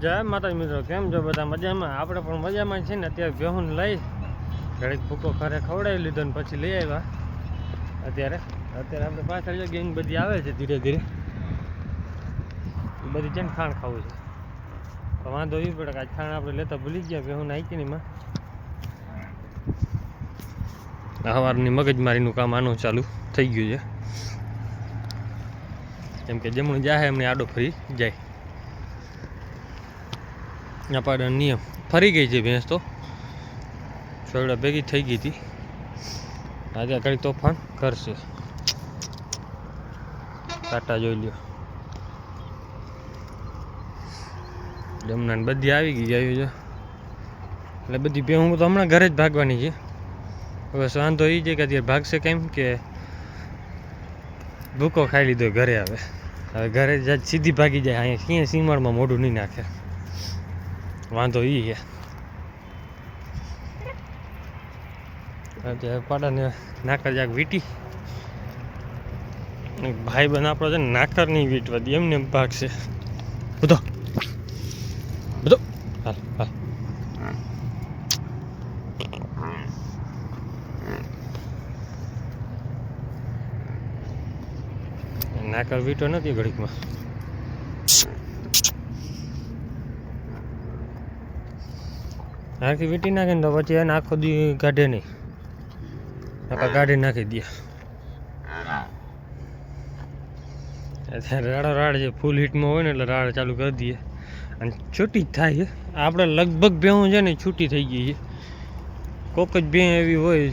જય માતાજી મિત્રો, કેમ છો બધા? મજામાં? આપણે પણ મજામાં છીએ ને. અત્યારે બેહુન લઈ ઘડીક ભૂકો ઘરે ખવડાવી લીધો ને પછી લઈ આવ્યા. અત્યારે આપણે પાછળ જો ગેંગ બધી આવે છે ધીરે ધીરે. બધી છે ને ખાણ ખાવું છે તો વાંધો એ પડે કે આજ ખાણ આપણે લેતા ભૂલી ગયા. બેહુન આઈકી ને માં સવારની મગજમારીનું કામ આનું ચાલુ થઈ ગયું છે. કેમ કે જમણું જાય એમને આડો ફરી જાય. આપણે નિયમ ફરી ગઈ છે ભેંસ તો છોડા ભેગી થઈ ગઈ હતી. આજે ઘડી તોફાન કરશે. કાંટા જોઈ લ્યો. જમણા બધી આવી ગઈ આવ્યું છે એટલે બધી ભેહું તો હમણાં ઘરે જ ભાગવાની છે. હવે વાંધો એ છે કે અત્યારે ભાગશે કેમ કે ભૂકો ખાઈ લીધો ઘરે. હવે ઘરે જ સીધી ભાગી જાય. અહીંયા ક્યાંય સીમાડમાં મોઢું નહીં નાખે. વાંધો એ છે. અત્યારે પાડાને નાકર જાક વીટી ભાઈ બન આપણો છે ને નાકર નહીં વીટવા દે, એમને ભાગશે બધો બધો. હાલ હાલ નાકર વીટો નથી ઘડીકમાં. આખી વીટી નાખે ને તો પછી એને આખો દી કાઢે નહીં. આપણે કાઢી નાખી દે. અત્યારે રાડો રાડ છે, ફૂલ હીટમાં હોય ને એટલે રાડ ચાલુ કરી દઈએ અને છૂટી જ થાય છે. આપણે લગભગ ભેહું છે ને છૂટી થઈ ગઈ છે. કોક જ ભેં એવી હોય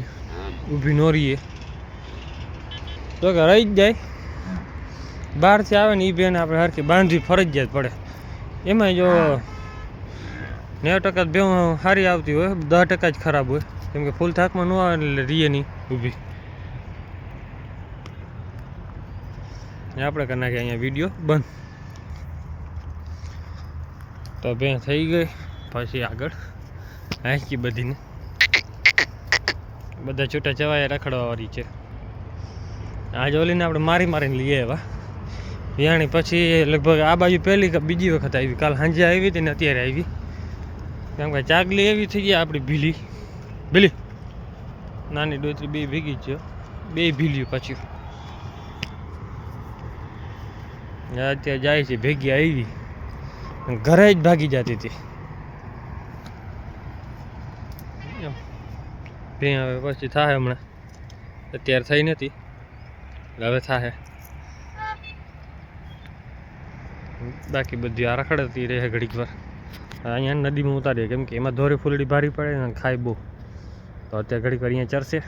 ઊભી ન રહીએ તો કે રહી જ જાય. બહારથી આવે ને એ બેન આપણે હરખી બાંધવી ફરજિયાત પડે. એમાં જો 90% ભેહું સારી આવતી હોય, 10% જ ખરાબ હોય. કેમ કે ફૂલ થાકમાં ન આવે એટલે રીએ નહીં ઊભી. આપણે કરી નાખીએ અહીંયા વિડીયો બંધ. તો ભેં થઈ ગઈ. પછી આગળ હાંકી બધીને બધા છૂટા ચવાયા રખડવાવાળી છે. આજે ઓલીને આપણે મારીને લઈએ આવ્યા વિયાણી. પછી લગભગ આ બાજુ પહેલી કે બીજી વખત આવી. કાલ સાંજે આવી હતી ને અત્યારે આવી. કેમ કે ચાગલી એવી થઈ ગઈ આપણી ભીલી નાની ડોતરી બે ભેગી છે. બે ભીલ્યું પછી અત્યારે જાય છે ભેગી આવી. ઘરે જ ભાગી જતી હતી. ભે હવે પછી થાય હમણાં. અત્યારે થઈ નથી, હવે થાય. બાકી બધી આ રખડતી રહે ઘડીક વાર. અહીંયા નદીમાં ઉતારીએ કેમ કે એમાં દોરી ફૂલડી ભારી પડે ને ખાય બહુ. તો અત્યારે ઘડીક વાર અહીંયા ચરશે.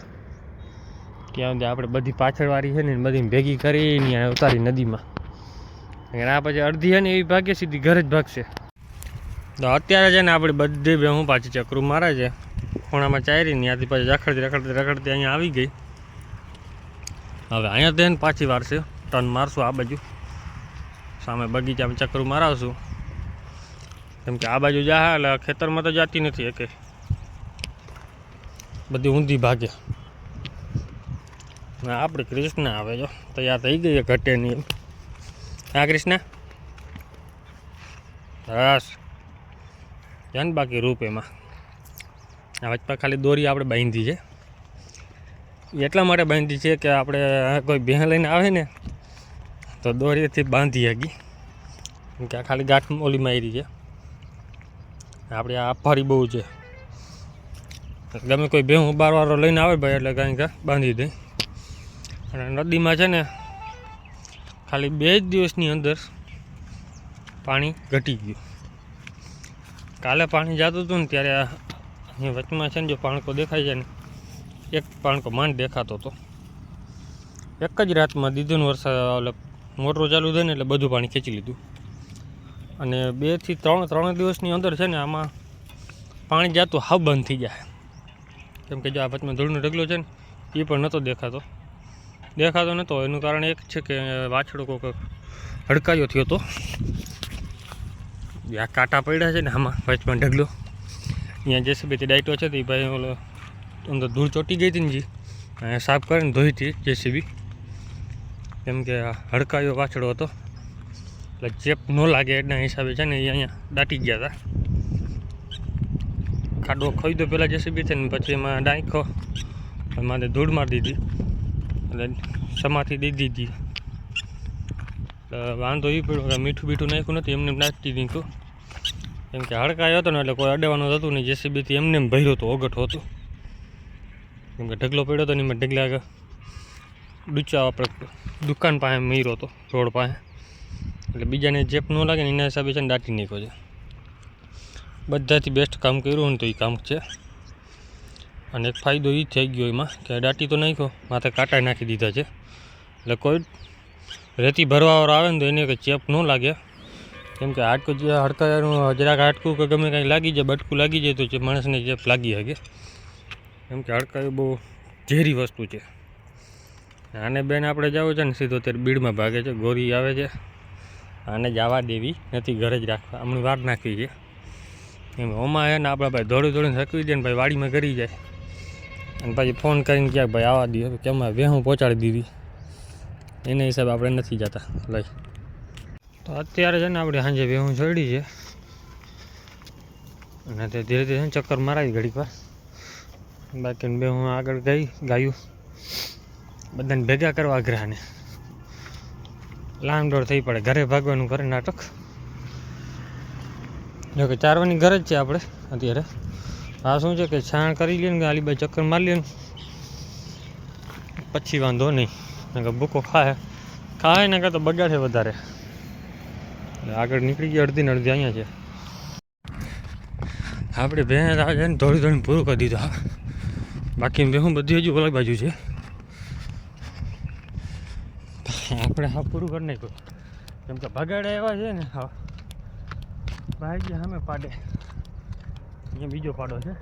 ત્યાં સુધી આપણે બધી પાછળવાળી છે ને બધી ભેગી કરીને અહીંયા ઉતારી નદીમાં. આ પછી અડધી છે ને એવી ભાગે સીધી ઘરે જ ભાગશે. તો અત્યારે છે ને આપણે બધી ભેહું પાછી ચક્રું મારે છે. ખૂણામાં ચાયરી ને ત્યાંથી પછી રખડતી અહીંયા આવી ગઈ. હવે અહીંયા તો એને પાછી વારશે. ટર્ન મારશું આ બાજુ સામે બગીચામાં ચક્રું મારાવશું. કેમ કે આ બાજુ જા એટલે ખેતરમાં તો જાતી નથી એકે. બધી ઊંધી ભાગે. આપણે કૃષ્ણા આવે જો તૈયાર થઈ ગઈ ઘટે નહીં. હા કૃષ્ણા બસ જાન બાકી રૂપ એમાં. આ વચમાં ખાલી દોરી આપણે બાંધી છે. એટલા માટે બાંધી છે કે આપણે કોઈ ભેં લઈને આવે ને તો દોરીથી બાંધી શકી. કેમ કે આ ખાલી ગાંઠ ઓલી મારી છે. આપણે આ ફરી બહુ છે. ગમે કોઈ ભેહું બારવાળો લઈને આવે ભાઈ એટલે કાંઈ બાંધી દે. અને નદીમાં છે ને ખાલી 2 જ દિવસની અંદર પાણી ઘટી ગયું. કાલે પાણી જતું હતું ને ત્યારે અહીંયા વચમાં છે ને જો પાણકો દેખાય છે ને એક પાણકો માંડ દેખાતો હતો. એક જ રાતમાં દીધું વરસાદ મોટરો ચાલુ થયું ને એટલે બધું પાણી ખેંચી લીધું. અને 2 થી 3 દિવસની અંદર છે ને આમાં પાણી જતું હાવ બંધ થઈ જાય. કેમ કે જો આ વચમાં ધૂળનો ઢગલો છે ને એ પણ નહોતો દેખાતો નહોતો. એનું કારણ એક છે કે વાછડો કોઈક હડકાયો થયો હતો. આ કાંટા પડ્યા છે ને આમાં વચમાં ઢગલો. અહીંયા જેસીબીથી ડાયટો છે તો એ ભાઈ ઓલો અંદર ધૂળ ચોટી ગઈ હતી ને જી સાફ કરીને ધોઈ હતી જેસીબી. કેમ કે હડકાયો વાછડો હતો એટલે ચેપ ન લાગે એના હિસાબે છે ને એ અહીંયા દાટી ગયા હતા. ખાડો ખોઈ દો પહેલાં જેસીબી છે ને પછી એમાં ડાંખો મારે ધૂળ મારી દીધી એટલે સમાથી દઈ દીધી. વાંધો એ પડ્યો કે મીઠું બીઠું નાખ્યું નથી, એમને નાખી દીધું. કેમ કે હડકાયો હતો ને એટલે કોઈ અડવાનું થતું નહીં. જેસીબીથી એમને ભર્યો હતો, ઓગઠ હતું. કેમ કે ઢગલો પડ્યો હતો ને એમાં ઢગલા આગળ ડૂચા આપણે દુકાન પાસે મર્યો હતો, રોડ પાસે. એટલે બીજાને ચેપ ન લાગે ને એના હિસાબે છે ને દાટી નાખ્યો છે. બધાથી બેસ્ટ કામ કર્યું ને તો એ કામ છે. અને એક ફાયદો એ થઈ ગયો એમાં કે દાટી તો નાખ્યો, માથે કાંટા નાખી દીધા છે. એટલે કોઈ રેતી ભરવાવાળો આવે ને તો એને કંઈ ચેપ ન લાગે. કેમ કે હાડકું જે હડકાનું જરાક હાડકું કે ગમે કાંઈ લાગી જાય, બટકું લાગી જાય તો જે માણસને ચેપ લાગી શકે. કેમ કે હડકા એ બહુ ઝેરી વસ્તુ છે. આને બેન આપણે જવું છે ને સીધો અત્યારે બીડમાં ભાગે છે, ગોરી આવે છે. આને જવા દેવી નથી, ઘરે જ રાખવા. હમણાં વાર નાખી છે એમ. ઓમાં છે ને આપણે ભાઈ દોડીને થકવી દે ને ભાઈ વાડીમાં કરી જાય અને પછી ફોન કરીને ક્યાંક ભાઈ આવવા દે કે અમે વેહું પહોંચાડી દીધી. એના હિસાબે આપણે નથી જતા લઈ. તો અત્યારે છે ને આપણે સાંજે વેહું ચડી છે અને તે ધીરે ધીરે ચક્કર મારાવી ઘડીક વાર. બાકી બે હું આગળ ગાયું બધાને ભેગા કરવા આગ્રહને લાંગડોળ થઈ પડે. ઘરે ભાગવાનું કરે નાટક. જો કે ચારવાની ઘર જ છે આપણે અત્યારે. આ શું છે કે છાણ કરી લે ને આલી બાઈ ચક્કર મારી લે ને પછી વાંધો નહીં. કે ભૂકો ખાય ને કાં તો બગાડે વધારે. આગળ નીકળી ગયા, અડધી ને અડધી અહીંયા છે. આપણે ભેંસ આવે છે ને થોડી પૂરું કરી દીધું. હા, બાકી ભેહું બધી હજુ ઓલી બાજુ છે. આપણે હા પૂરું કરી નાખ્યું. કેમ કે ભગાડે એવા છે ને. હા ભાઈ ગયા સામે પાડે, અહીંયા બીજો પાડો છે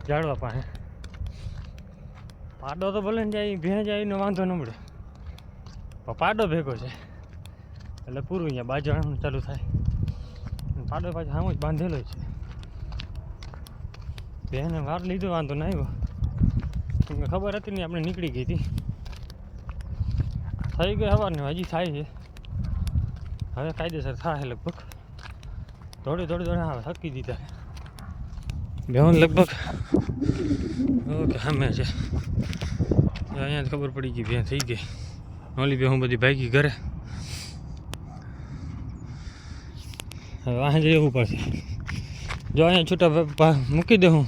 ઝાડવા પાસે. પાડો તો ભલે ને જાય, ભેં જાય ને વાંધો ન મળે, પણ પાડો ભેગો છે એટલે પૂરું અહીંયા બાજરાનું ચાલુ થાય. પાડો પાછો સામું જ બાંધેલો છે. બેને વાર લીધો વાંધો ના આવ્યો. કેમ કે ખબર હતી ને આપણે નીકળી ગઈ હતી. થઈ ગઈ સવારને, હજી થાય છે. હવે કાયદેસર થાય લગભગ. થોડી આવે, થકી દીધા બેહું લગભગ. ઓકે સામે છે અહીંયા ખબર પડી ગઈ બે થઈ ગઈ. ઓલી બેહું બધી ભાગી ઘરે. હવે વાહ જવું પડશે. જો અહીંયા છૂટા મૂકી દે હું.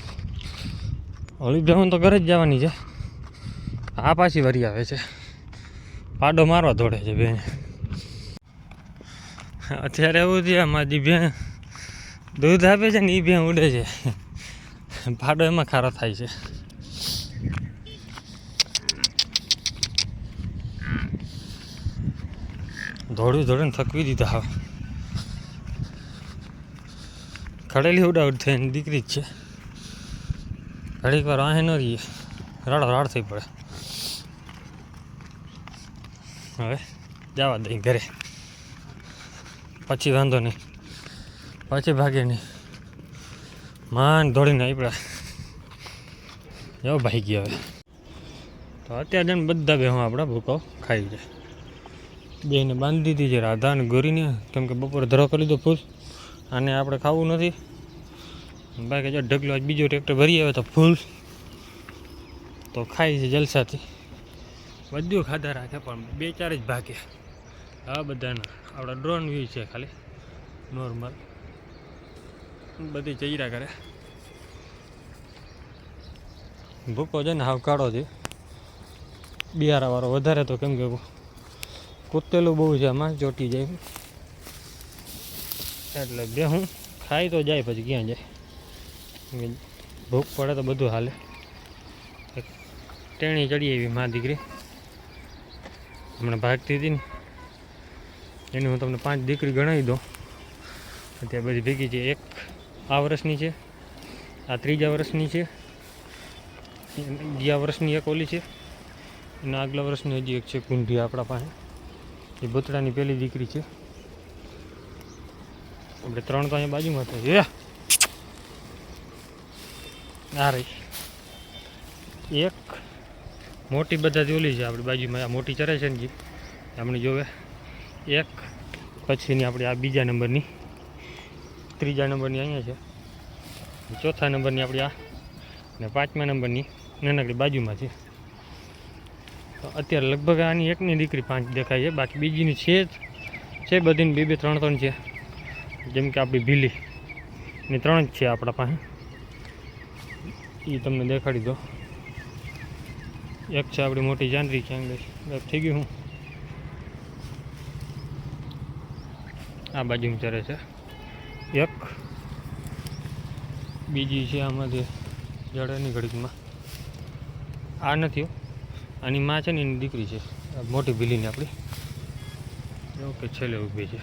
ઓલી બેહું તો ઘરે જ જવાની છે. આ પાછી વરી આવે છે, પાડો મારવા દોડે છે બેન. અત્યારે એવું છે મારી બેન દૂધ આપે છે ને એ બેન ઉડે છે, પાડો એમાં ખારો થાય છે. દોડીને થકવી દીધા. હવે ખડેલી ઉડાવડ થઈને દીકરી જ છે. ઘડીક વાર વાહે ન રહીએ, રાડ થઈ પડે. હવે જવા દઈ ઘરે, પછી વાંધો નહીં, પછી ભાગે નહીં. માન દોડીને આપણા એવો ભાઈ ગયા. હવે તો અત્યારે જઈને બધા બેહું આપણા ભૂકો ખાઈ જાય. બેને બાંધી દીધી છે રાધા અને ગોરીને. કેમ કે બપોરે ધરો કરી લીધો ફૂલ. આને આપણે ખાવું નથી. બાકી જો ઢગલો આજ બીજો ટ્રેક્ટર ભરી આવે તો ફૂલ તો ખાય છે જલસાથી. બધું ખાધા રાખે પણ 2-4 જ ભાગે. આ બધાના આપણા ડ્રોન વ્યૂ છે ખાલી નોર્મલ. બધી ચૈરા કરે. ભૂકો છે ને હાવ કાળો છે. બિયારાવાળો વધારે તો કેમ કે કૂટેલું બહુ છે આમાં, ચોટી જાય એટલે બેહું ખાઈ તો જાય પછી ક્યાં જાય. ભૂખ પડે તો બધું હાલે. ટેણી ચડી આવી મા દીકરી હમણાં ભાગતી હતી ને એની હું તમને 5 દીકરી ગણાવી દઉં. અત્યારે બધી ભેગી છે. એક આ વર્ષની છે, આ 3જા વર્ષની છે, 2જા વર્ષની એક ઓલી છે અને આગલા વર્ષની હજી એક છે કુંઢી આપણા પાસે. એ ભૂતડાની પહેલી દીકરી છે. આપણે 3 તો અહીંયા બાજુમાં થાય. આ રહી એક મોટી બધાથી ઓલી છે આપણી બાજુમાં. આ મોટી ચરે છે ને જે આપણે જોવે. એક પછીની આપણી આ બીજા નંબરની, ત્રીજા નંબરની અહીંયા છે, ચોથા નંબરની આપણી આ, ને પાંચમા નંબરની નાનકડી બાજુમાં છે. તો અત્યારે લગભગ આની એકની દીકરી 5 દેખાય છે, બાકી બીજીની છે બધીને 2-2 3-3 છે. જેમ કે આપણી ભીલી ની 3 જ છે આપણા પાસે, એ તમને દેખાડી દો. એક છે આપણી મોટી જાનરી, ક્યાં ગઈ થઈ ગયું. હું આ બાજુમાં ચરે છે એક, બીજી છે આમાંથી જડેની ઘડીકમાં. આ નથી, આની માં છે ને એની દીકરી છે, મોટી ભીલીની આપણી. ઓકે, છેલ્લે ઊભી છે.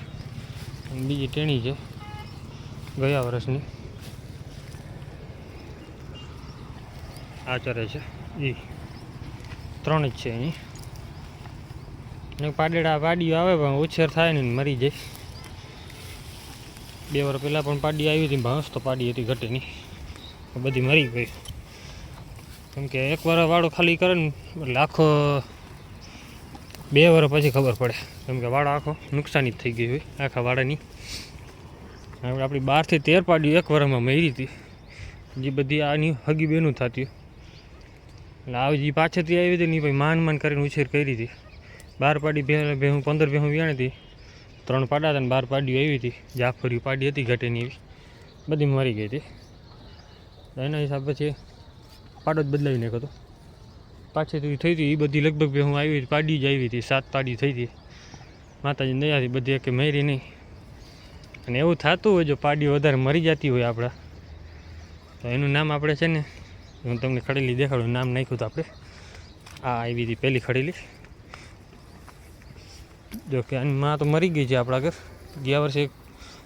અને બીજી ટેણી છે ગયા વર્ષની, આ ચરે છે. એ 3 જ છે અહીં. ને પાડીઓ આવે પણ ઉછેર થાય ને મરી જાય. 2 વર્ષ પહેલાં પણ પાડી આવી હતી, ભાંસ તો પાડી હતી ઘટેની, બધી મરી ગઈ. કેમ કે 1 વર્ષ વાળો ખાલી કરે ને એટલે આખો 2 વર્ષ પછી ખબર પડે, કેમ કે વાળો આખો નુકસાની જ થઈ ગઈ હોય આખા વાડાની. આપણી 12 થી 13 પાડીઓ 1 વર્ષમાં મરી હતી, જે બધી આની હગી બેનું થતી. એટલે આવી જે પાછળથી આવી હતી ને ભાઈ માન કરીને ઉછેર કરી હતી. 12 પાડી ભેહું 15 ભેહું વ્યાણી હતી, 3 પાડા હતા ને 12 પાડીઓ આવી હતી. જાફરી પાડી હતી ઘટેની, એવી બધી મરી ગઈ હતી. એના હિસાબ પછી પાડો જ બદલાવી નાખ્યો હતો. પાછળથી થઈ હતી એ બધી લગભગ ભેહું આવી હતી, પાડી જ આવી હતી. 7 પાડી થઈ હતી માતાજી દયાથી, બધી એક મરી નહીં. અને એવું થતું હોય જો પાડીઓ વધારે મરી જતી હોય આપણા, તો એનું નામ આપણે છે ને, હું તમને ખડેલી દેખાડું, નામ નાખ્યું હતું આપણે. આ આવી હતી પહેલી ખડેલી. જો કે આની માં તો મરી ગઈ છે આપણા ઘર, ગયા વર્ષે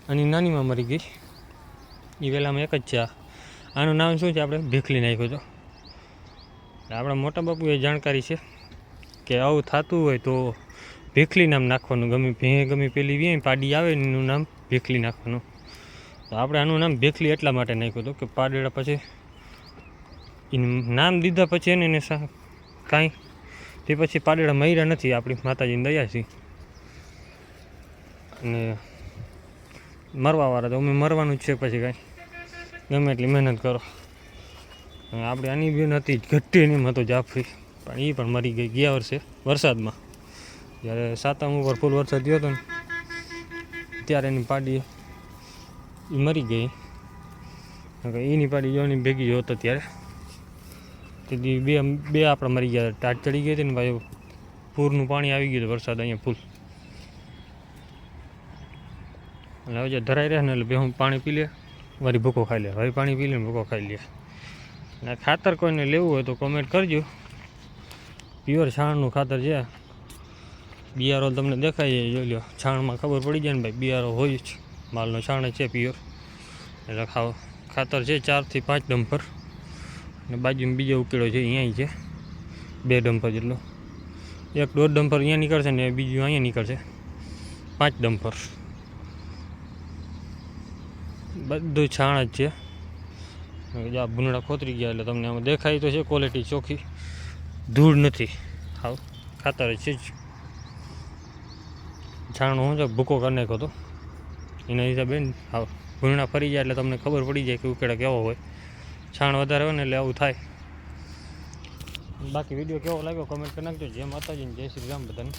આની નાનીમાં મરી ગઈ. એ વહેલામાં એક જ છે. આનું નામ શું છે આપણે ભીખલી નાખ્યું હતું. આપણા મોટા બાપુએ જાણકારી છે કે આવું થતું હોય તો ભીખલી નામ નાખવાનું. ગમે પેલી વ્યાય પાડી આવે ને એનું નામ ભીખલી નાખવાનું. તો આપણે આનું નામ ભીખલી એટલા માટે નાખ્યું હતું કે પાડેડા પછી એનું નામ દીધા પછી એને કાંઈ તે પછી પાડેડા મર્યા નથી, આપણી માતાજીની દયા છે. અને મરવાવાળા તો અમે મરવાનું જ છે, પછી કાંઈ ગમે એટલી મહેનત કરો. આપણે આની બેન હતી ઘટ્ટી એમ હતો જાફરી, પણ એ પણ મરી ગઈ ગયા વર્ષે વરસાદમાં. જ્યારે 7મ ઉપર ફૂલ વરસાદ થયો હતો ને ત્યારે એની પાડી એ મરી ગઈ. એની પાડી જોવાની ભેગી હતો ત્યારે તેથી બે આપણે મરી ગયા. ટાટ ચડી ગઈ હતી ને ભાઈ, પૂરનું પાણી આવી ગયું હતું વરસાદ અહીંયા ફૂલ. અને હવે જે ધરાઈ રહે ને એટલે બેહું પાણી પી લે, વળી ભૂકો ખાઈ લે, વળી પાણી પી લે ને ભૂકો ખાઈ લે. અને ખાતર કોઈને લેવું હોય તો કોમેન્ટ કરજો. પ્યોર છાણનું ખાતર છે. બિયારો તમને દેખાય છે, જોઈ લો. છાણમાં ખબર પડી જાય ને ભાઈ બિયારો હોય જ, માલનો છાણ છે પ્યોર. એટલે ખાતર છે 4 થી 5 ડમ્પર. અને બાજુમાં બીજો ઉકેળો છે, અહીંયા છે 2 ડમ્પર જેટલો. 1-1.5 ડમ્પર અહીંયા નીકળશે ને બીજું અહીંયા નીકળશે 5 ડમ્પર. બધું છાણ જ છે. આ ભૂંડા ખોતરી ગયા એટલે તમને આમાં દેખાય તો છે ક્વોલિટી ચોખ્ખી, ધૂળ નથી, હાવ ખાતર જ છે જ. છાણનો હું છે ભૂકો કરી નાખ્યો હતો, એના હિસાબે હાવ ભૂંડા ફરી જાય એટલે તમને ખબર પડી જાય કે ઉકેળા કેવો હોય. છાણ વધારે હોય ને એટલે આવું થાય. બાકી વિડીયો કેવો લાગ્યો કમેન્ટ કરી નાખજો. જય માતાજી, જય શ્રી રામ બધાને.